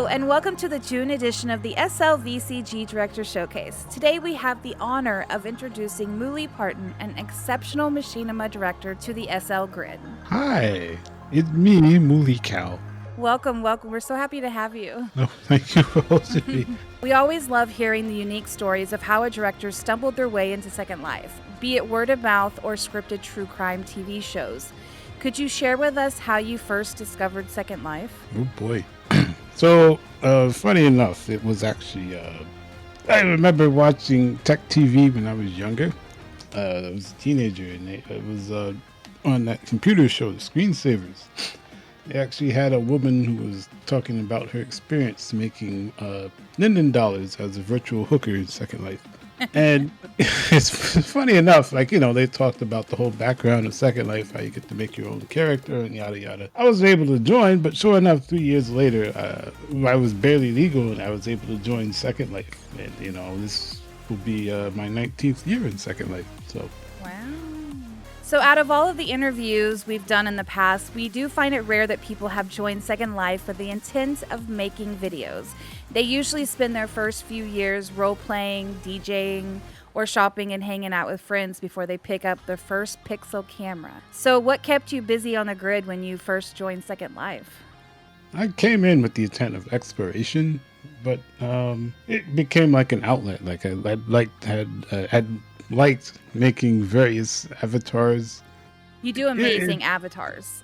Hello, and welcome to the June edition of the SLVCG Director Showcase. Today we have the honor of introducing Moolly Parton, an exceptional machinima director, to the SL Grid. Hi, it's me, Moolly Cow. Welcome. We're so happy to have you. Oh, thank you for hosting me. We always love hearing the unique stories of how a director stumbled their way into Second Life, be it word of mouth or scripted true crime TV shows. Could you share with us how you first discovered Second Life? Oh boy. So, funny enough, it was actually, I remember watching Tech TV when I was younger. I was a teenager, and it was on that computer show, Screensavers. They actually had a woman who was talking about her experience making Linden dollars as a virtual hooker in Second Life. And it's funny enough, like, they talked about the whole background of Second Life, how you get to make your own character and yada yada. I was able to join, but sure enough, 3 years later, I was barely legal and I was able to join Second Life. And, this will be my 19th year in Second Life. So. Wow. So out of all of the interviews we've done in the past, we do find it rare that people have joined Second Life with the intent of making videos. They usually spend their first few years role-playing, DJing, or shopping and hanging out with friends before they pick up their first Pixel camera. So what kept you busy on the grid when you first joined Second Life? I came in with the intent of exploration, but it became like an outlet. Like I liked making various avatars. You do amazing avatars.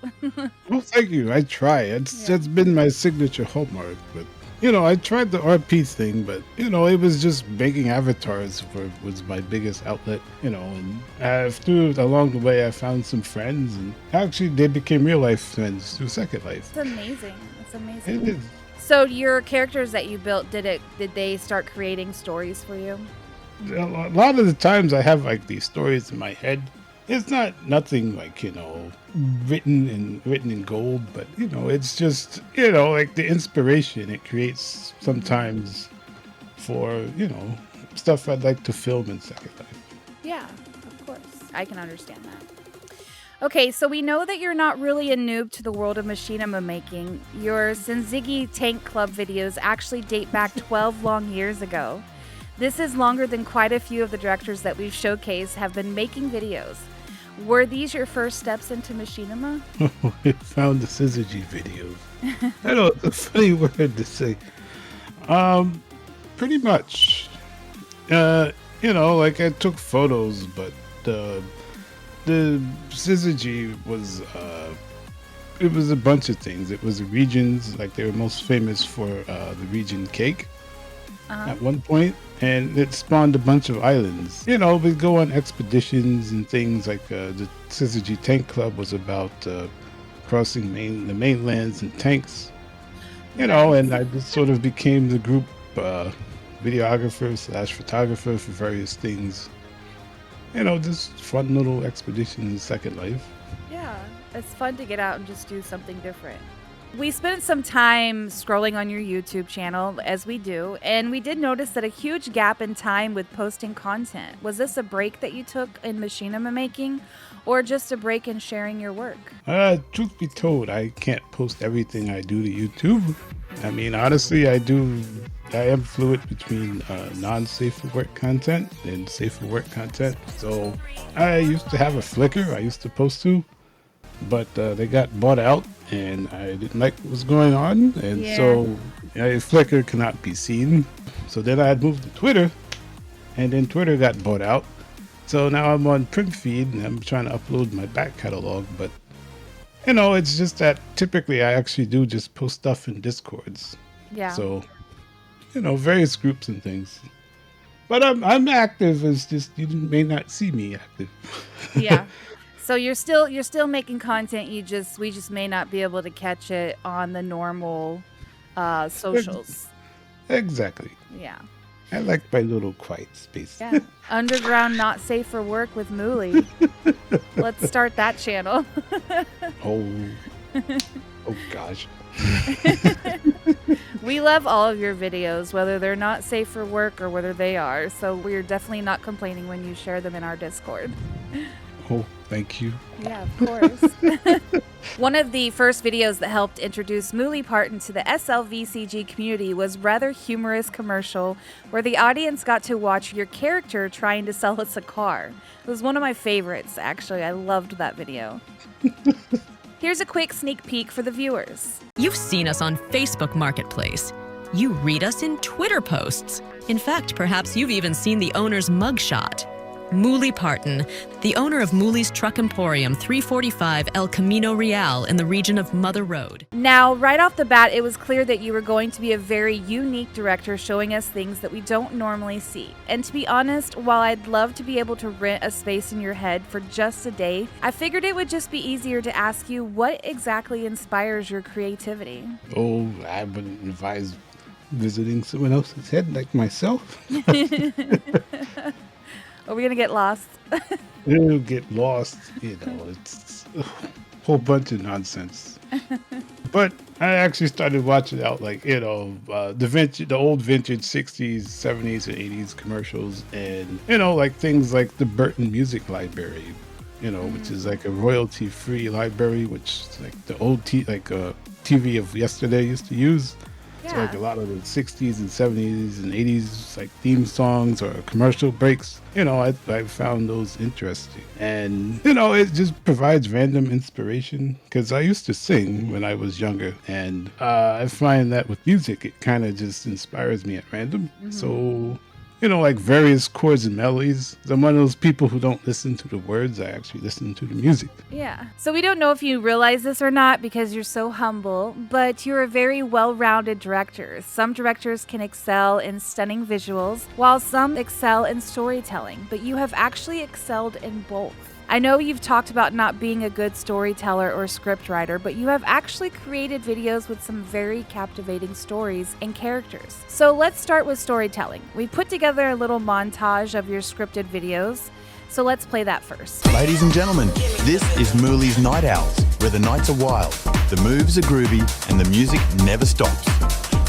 Well, thank you. I try. It's been my signature hallmark. But, I tried the RP thing, but, it was just making avatars was my biggest outlet, and along the way, I found some friends, and actually they became real life friends through Second Life. It's amazing. It is. So your characters that you built, did they start creating stories for you? A lot of the times I have like these stories in my head. It's nothing like, written in gold, but it's just, like the inspiration it creates sometimes for, stuff I'd like to film in Second Life. Yeah, of course. I can understand that. Okay, so we know that you're not really a noob to the world of machinima making. Your Senzigi Tank Club videos actually date back 12 long years ago. This is longer than quite a few of the directors that we've showcased have been making videos. Were these your first steps into machinima? I found the Syzygy videos. I know, it's a funny word to say. Pretty much. Like I took photos, but the Syzygy was it was a bunch of things. It was the regions, like they were most famous for the region cake at one point, and it spawned a bunch of islands. We'd go on expeditions and things like the Syzygy Tank Club was about crossing the mainlands in tanks. And I just sort of became the group videographer / photographer for various things. Just fun little expeditions in Second Life. Yeah, it's fun to get out and just do something different. We spent some time scrolling on your YouTube channel, as we do, and we did notice that a huge gap in time with posting content. Was this a break that you took in machinima making, or just a break in sharing your work? Truth be told, I can't post everything I do to YouTube. I mean, honestly, I am fluid between non-safe for work content and safe for work content. So I used to have a Flickr I used to post to, but they got bought out and I didn't like what was going on. And so Flickr cannot be seen. So then I had moved to Twitter, and then Twitter got bought out. So now I'm on Print Feed and I'm trying to upload my back catalog, but it's just that typically I actually do just post stuff in Discords. Yeah. So, various groups and things. But I'm active. It's just you may not see me active. Yeah. So you're still making content. We just may not be able to catch it on the normal socials. Exactly. Yeah. I like my little quiet space. Yeah. Underground Not Safe for Work with Moolly. Let's start that channel. Oh gosh. We love all of your videos, whether they're not safe for work or whether they are. So we're definitely not complaining when you share them in our Discord. Oh, Thank you. Yeah, of course. One of the first videos that helped introduce Moolly Parton to the SLVCG community was rather humorous commercial where the audience got to watch your character trying to sell us a car. It was one of my favorites, actually. I loved that video. Here's a quick sneak peek for the viewers. You've seen us on Facebook Marketplace. You read us in Twitter posts. In fact, perhaps you've even seen the owner's mugshot. Moolly Parton, the owner of Moolly's Truck Emporium, 345 El Camino Real in the region of Mother Road. Now, right off the bat, it was clear that you were going to be a very unique director showing us things that we don't normally see. And to be honest, while I'd love to be able to rent a space in your head for just a day, I figured it would just be easier to ask you what exactly inspires your creativity. Oh, I wouldn't advise visiting someone else's head like myself. Are we going to get lost? It'll get lost, it's a whole bunch of nonsense. But I actually started watching out the old vintage 60s, 70s, and 80s commercials, and like things like the Burton Music Library, which is like a royalty-free library, which like the old TV of yesterday used to use. Yeah. So like a lot of the 60s and 70s and 80s like theme songs or commercial breaks, I found those interesting. And, it just provides random inspiration because I used to sing when I was younger. And I find that with music, it kind of just inspires me at random. Mm-hmm. So, like various chords and melodies. I'm one of those people who don't listen to the words. I actually listen to the music. Yeah. So we don't know if you realize this or not because you're so humble, but you're a very well-rounded director. Some directors can excel in stunning visuals, while some excel in storytelling, but you have actually excelled in both. I know you've talked about not being a good storyteller or scriptwriter, but you have actually created videos with some very captivating stories and characters. So let's start with storytelling. We put together a little montage of your scripted videos, so let's play that first. Ladies and gentlemen, this is Moolly's Night Owls, where the nights are wild, the moves are groovy, and the music never stops.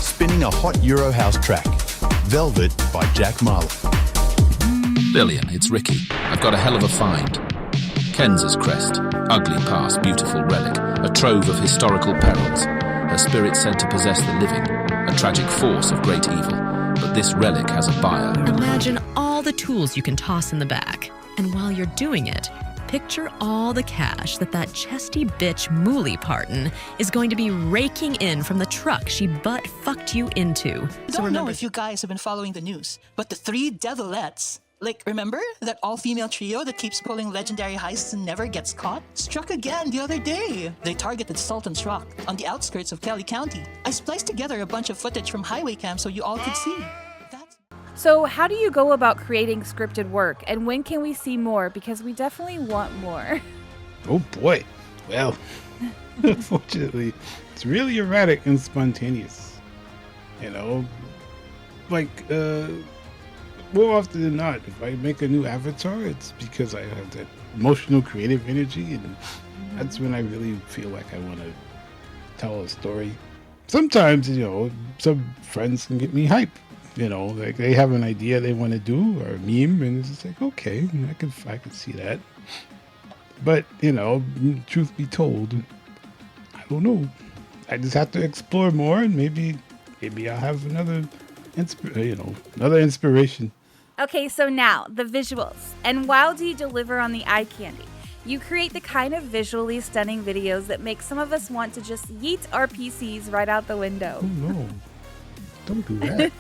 Spinning a hot Euro house track, Velvet by Jack Marley. Lillian, it's Ricky. I've got a hell of a find. Kenz's crest, ugly past, beautiful relic, a trove of historical perils. Her spirit said to possess the living, a tragic force of great evil. But this relic has a buyer. Imagine all the tools you can toss in the back. And while you're doing it, picture all the cash that chesty bitch Moolly Parton is going to be raking in from the truck she butt-fucked you into. I don't know if you guys have been following the news, but the three Devilettes, remember that all-female trio that keeps pulling legendary heists and never gets caught? Struck again the other day. They targeted Sultan's Rock on the outskirts of Kelly County. I spliced together a bunch of footage from highway cam so you all could see. So how do you go about creating scripted work, and when can we see more? Because we definitely want more. Oh boy. Well, unfortunately, it's really erratic and spontaneous. More often than not, if I make a new avatar, it's because I have that emotional, creative energy, and that's when I really feel like I want to tell a story. Sometimes, some friends can get me hype. They have an idea they want to do or a meme, and it's just like, okay, I can see that. But truth be told, I don't know. I just have to explore more, and maybe I'll have another inspiration. Okay, so now, the visuals. And wow, do you deliver on the eye candy? You create the kind of visually stunning videos that make some of us want to just yeet our PCs right out the window. Oh no, don't do that.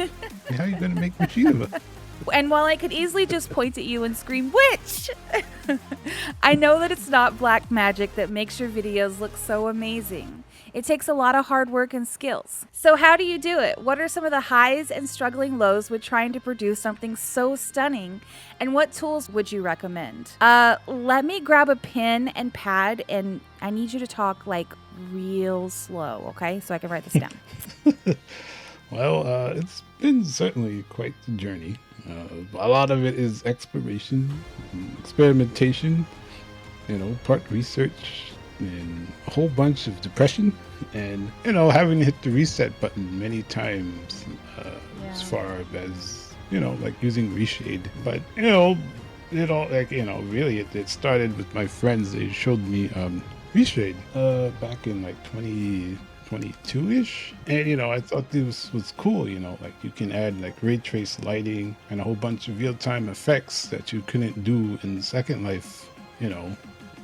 How are you going to make machinima? And while I could easily just point at you and scream, witch! I know that it's not black magic that makes your videos look so amazing. It takes a lot of hard work and skills. So how do you do it? What are some of the highs and struggling lows with trying to produce something so stunning? And what tools would you recommend? Let me grab a pen and pad, and I need you to talk real slow, okay? So I can write this down. Well, it's been certainly quite the journey. A lot of it is exploration, experimentation, part research, and a whole bunch of depression, and having to hit the reset button many times, as far as using Reshade. But it all, like, really, it started with my friends. They showed me Reshade back in like 2022-ish, and I thought this was cool. Like, you can add like ray trace lighting and a whole bunch of real-time effects that you couldn't do in Second Life.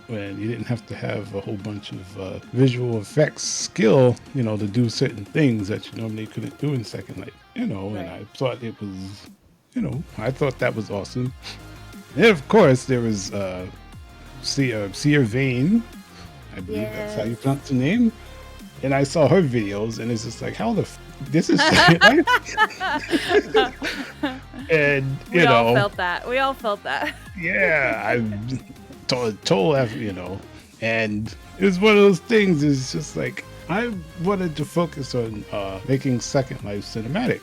When you didn't have to have a whole bunch of visual effects skill, to do certain things that you normally couldn't do in Second Life. And I thought it was, I thought that was awesome. And of course, there was Seer Vane, I believe that's how you pronounce the name. And I saw her videos, and it's just like, how the this is Second Life? And we all felt that. Yeah, I told and it was one of those things. It's just like, I wanted to focus on making Second Life cinematic.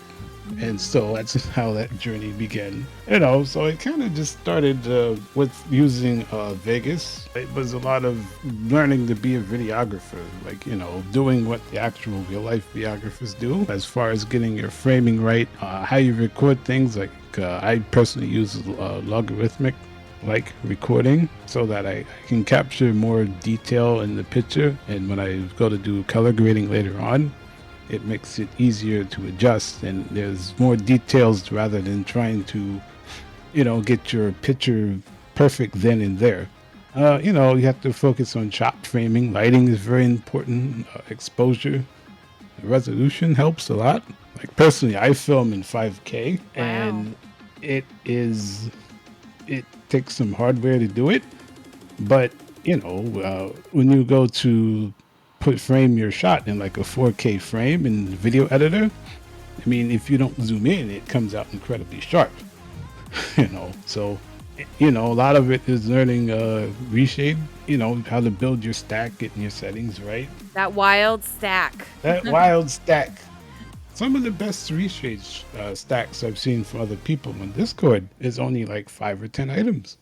And so that's how that journey began. So it kind of just started with using Vegas. It was a lot of learning to be a videographer, like, doing what the actual real life videographers do as far as getting your framing right, how you record things. Like, I personally use logarithmic recording so that I can capture more detail in the picture. And when I go to do color grading later on, it makes it easier to adjust, and there's more details rather than trying to, get your picture perfect then and there. You have to focus on shot framing. Lighting is very important. Exposure, resolution helps a lot. Like, personally, I film in 5K, and it takes some hardware to do it. But, when you go to frame your shot in like a 4K frame in the video editor, I mean, if you don't zoom in, it comes out incredibly sharp. So, a lot of it is learning Reshade, how to build your stack, getting your settings right. That wild stack. Some of the best Reshade stacks I've seen from other people on Discord is only like 5 or 10 items.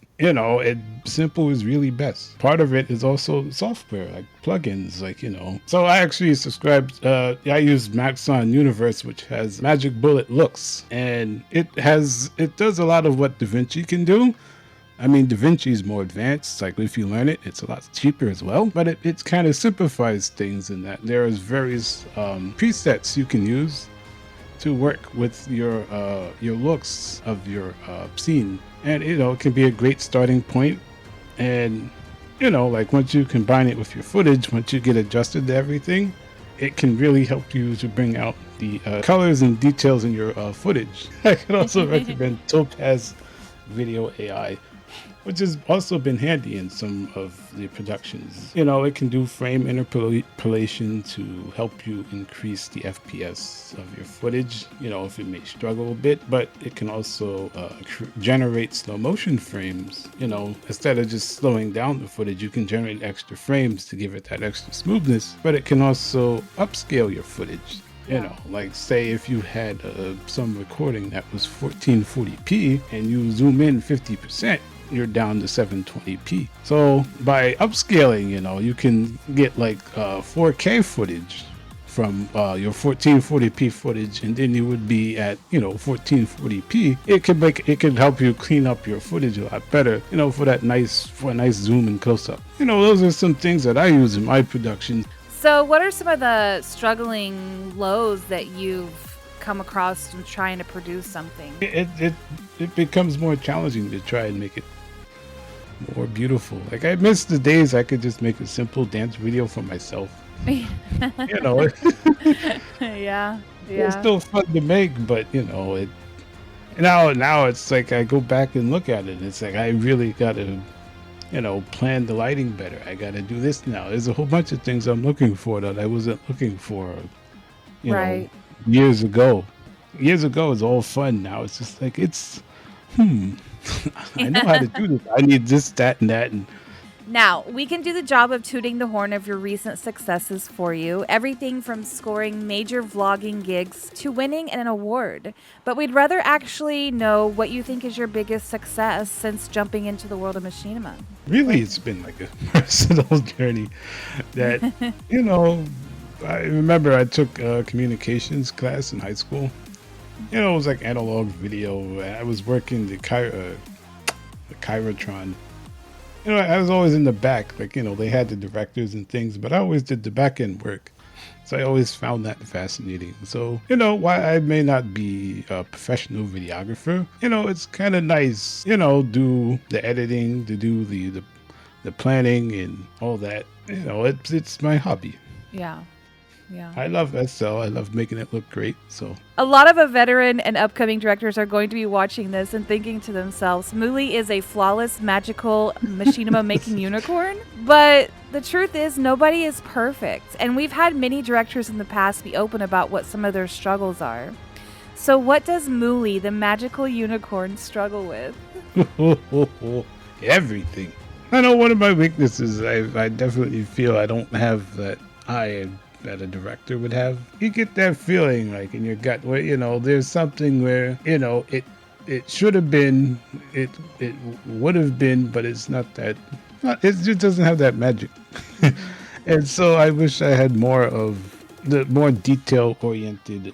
Simple is really best. Part of it is also software, like plugins, So I actually subscribed, I use Maxon Universe, which has Magic Bullet looks, and it does a lot of what DaVinci can do. I mean, DaVinci is more advanced. Like, if you learn it, it's a lot cheaper as well. But it kind of simplifies things in that there is various presets you can use to work with your looks of your scene. And, it can be a great starting point. And, like, once you combine it with your footage, once you get adjusted to everything, it can really help you to bring out the colors and details in your footage. I can also recommend Topaz Video AI, which has also been handy in some of the productions. It can do frame interpolation to help you increase the FPS of your footage, if it may struggle a bit, but it can also generate slow motion frames. Instead of just slowing down the footage, you can generate extra frames to give it that extra smoothness, but it can also upscale your footage. Like, say if you had some recording that was 1440p and you zoom in 50%, you're down to 720p. So by upscaling, you can get like 4K footage from your 1440p footage, and then you would be at 1440p. It could help you clean up your footage a lot better, for a nice zoom and close up. Those are some things that I use in my production. So what are some of the struggling lows that you've come across in trying to produce something? It becomes more challenging to try and make it more beautiful. Like, I miss the days I could just make a simple dance video for myself. Yeah. It's still fun to make, but it now it's like I go back and look at it and it's like, I really gotta plan the lighting better. I gotta do this now. There's a whole bunch of things I'm looking for that I wasn't looking for Right. Years ago. Years ago is all fun. Now it's just like, I know how to do this. I need this, that, and that. And Now, we can do the job of tooting the horn of your recent successes for you, everything from scoring major vlogging gigs to winning an award. But we'd rather actually know what you think is your biggest success since jumping into the world of machinima. really, it's been like a personal journey that, I remember I took a communications class in high school. It was like analog video. I was working the Chirotron. I was always in the back, like, they had the directors and things, but I always did the back end work. So I always found that fascinating. So, while I may not be a professional videographer, it's kind of nice, do the editing, to do the planning and all that. It's my hobby. Yeah. Yeah. I love SL. I love making it look great. So a lot of a veteran and upcoming directors are going to be watching this and thinking to themselves, Moolly is a flawless, magical machinima making unicorn. But the truth is, nobody is perfect. And we've had many directors in the past be open about what some of their struggles are. So what does Moolly, the magical unicorn, struggle with? Everything. I know one of my weaknesses, I definitely feel I don't have that eye that a director would have. You get that feeling like in your gut where, there's something where, it should have been, it would have been, but it's not that, it just doesn't have that magic. And so I wish I had more of the more detail oriented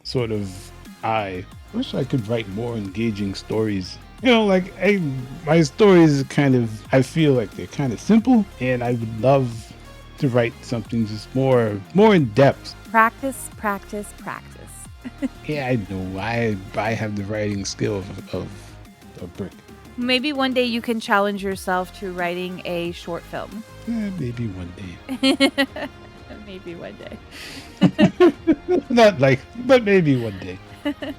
sort of eye. I wish I could write more engaging stories. My stories I feel like they're kind of simple, and I would love to write something just more in depth. Practice. Yeah, I know. I have the writing skill of a brick. Maybe one day you can challenge yourself to writing a short film. Maybe one day. Maybe one day. Not like, but maybe one day.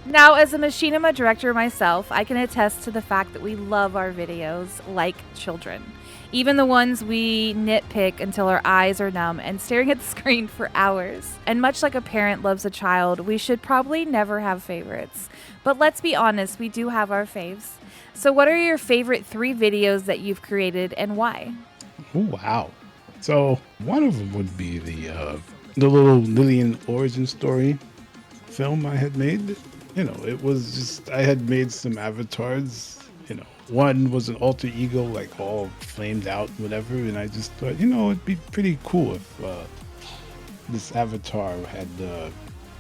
Now, as a machinima director myself, I can attest to the fact that we love our videos like children. Even the ones we nitpick until our eyes are numb and staring at the screen for hours. And much like a parent loves a child, we should probably never have favorites. But let's be honest, we do have our faves. So what are your favorite 3 videos that you've created and why? Oh, wow. So one of them would be the little Lillian origin story film I had made. It was just, I had made some avatars. One was an alter ego, like all flamed out, whatever. And I just thought, it'd be pretty cool if this avatar had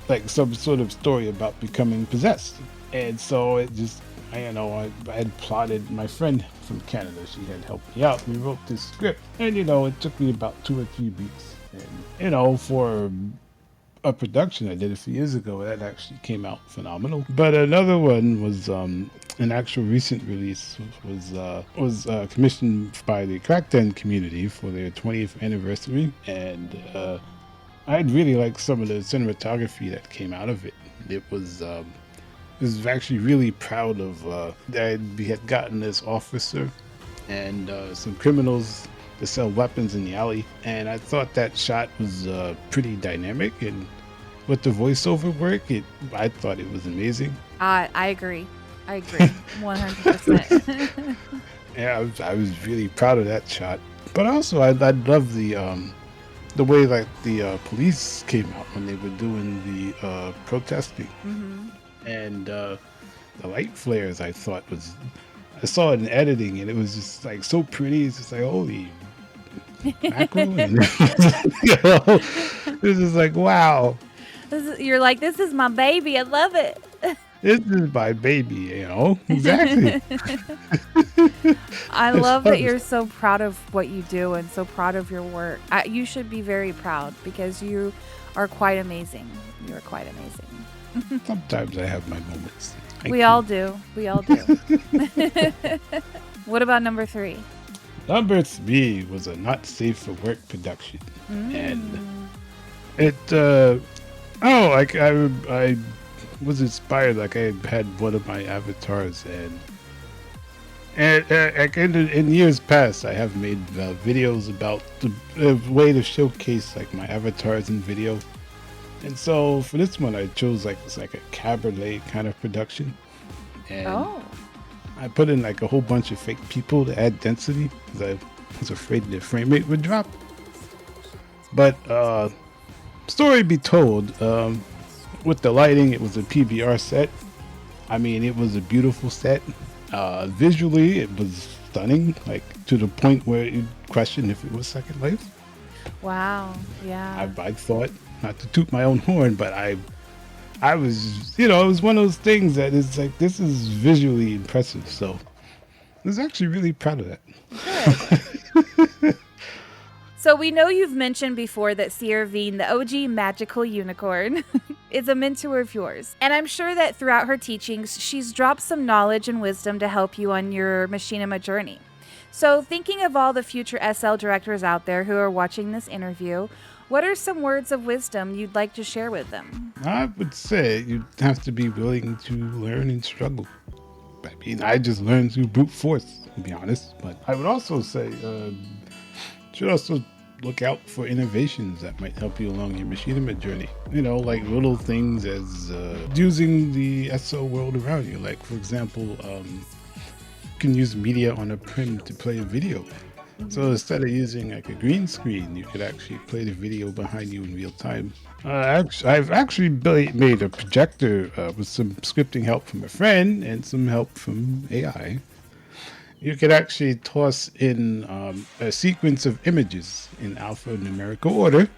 like some sort of story about becoming possessed. And so it just, I had plotted. My friend from Canada, she had helped me out. We wrote this script, and it took me about 2 or 3 weeks. And for a production I did a few years ago, that actually came out phenomenal. But another one was an actual recent release was commissioned by the Crackdown community for their 20th anniversary, and I'd really like some of the cinematography that came out of it. It was actually really proud of that we had gotten this officer and some criminals to sell weapons in the alley, and I thought that shot was pretty dynamic, and with the voiceover work, I thought it was amazing. I agree 100%. Yeah, I was really proud of that shot. But also, I love the way like the police came out when they were doing the protesting, and the light flares. I thought I saw it in editing, and it was just like so pretty. It's just like, holy mackerel. And, this is like, wow. You're like, this is my baby. I love it. This is my baby, Exactly. I love that you're so proud of what you do and so proud of your work. You should be very proud because you are quite amazing. You are quite amazing. Sometimes I have my moments. We all do. What about number 3? Number 3 was a not safe for work production. And it, I was inspired. Like I had one of my avatars, and in years past, I have made videos about the way to showcase like my avatars in video. And so for this one, I chose it's like a cabaret kind of production, and I put in like a whole bunch of fake people to add density because I was afraid the frame rate would drop. But story be told, with the lighting, it was a PBR set. I mean, it was a beautiful set. Visually, it was stunning, like to the point where you question if it was Second Life. Wow, yeah. I thought, not to toot my own horn, but I was, it was one of those things that is like, this is visually impressive. So was actually really proud of that. Good. So we know you've mentioned before that Sierra Veen, the OG magical unicorn, is a mentor of yours. And I'm sure that throughout her teachings, she's dropped some knowledge and wisdom to help you on your machinima journey. So thinking of all the future SL directors out there who are watching this interview, what are some words of wisdom you'd like to share with them? I would say you have to be willing to learn and struggle. I mean, I just learned through brute force, to be honest. But I would also say, should also look out for innovations that might help you along your machinima journey. You know, like little things as using the SO world around you. Like, for example, you can use media on a prim to play a video. So instead of using like a green screen, you could actually play the video behind you in real time. I've actually made a projector with some scripting help from a friend and some help from AI. You could actually toss in a sequence of images in alphanumerical order,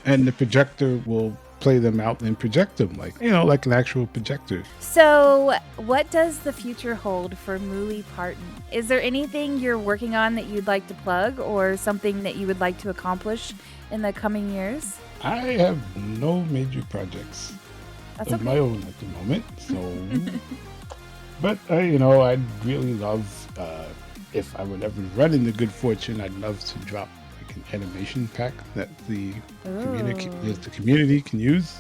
and the projector will play them out and project them like an actual projector. So what does the future hold for Moolly Parton? Is there anything you're working on that you'd like to plug or something that you would like to accomplish in the coming years? I have no major projects of my own at the moment, so but I'd really love if I would ever run into good fortune, I'd love to drop like an animation pack that the community can use.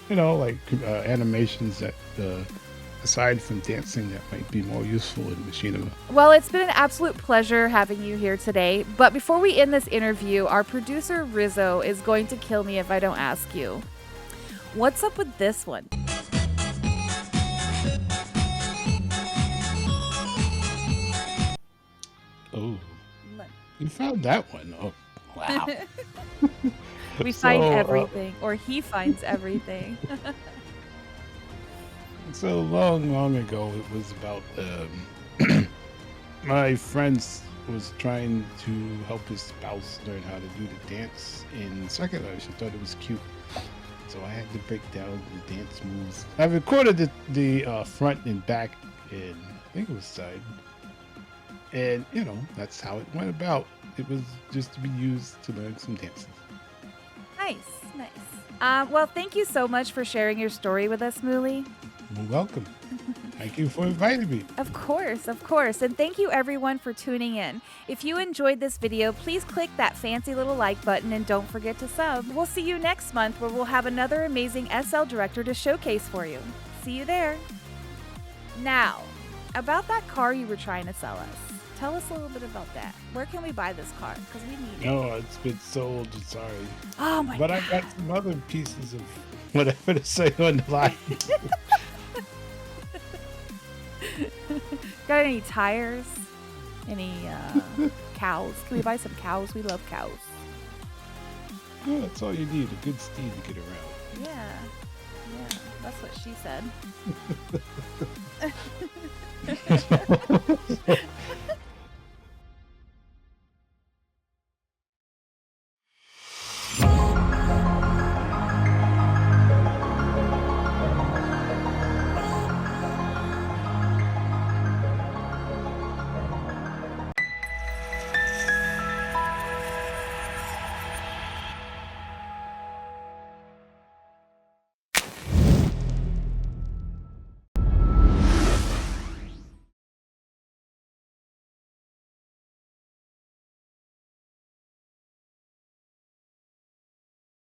Animations that aside from dancing that might be more useful in machinima. Well, it's been an absolute pleasure having you here today. But before we end this interview, our producer Rizzo is going to kill me if I don't ask you. What's up with this one? Oh, you found that one. Oh, wow. We find everything, or he finds everything. So long ago, it was about my friend was trying to help his spouse learn how to do the dance in SecondLife. She thought it was cute, so I had to break down the dance moves. I recorded the front and back, and I think it was side. And, that's how it went about. It was just to be used to learn some dances. Nice. Well, thank you so much for sharing your story with us, Moolly. You're welcome. Thank you for inviting me. Of course. And thank you, everyone, for tuning in. If you enjoyed this video, please click that fancy little like button and don't forget to sub. We'll see you next month where we'll have another amazing SL director to showcase for you. See you there. Now, about that car you were trying to sell us. Tell us a little bit about that. Where can we buy this car? Because we need it. No, it's been sold. Sorry. Oh my God. But I got some other pieces of whatever to say on the line. Got any tires? Any cows? Can we buy some cows? We love cows. Oh, that's all you need. A good steed to get around. Yeah. That's what she said.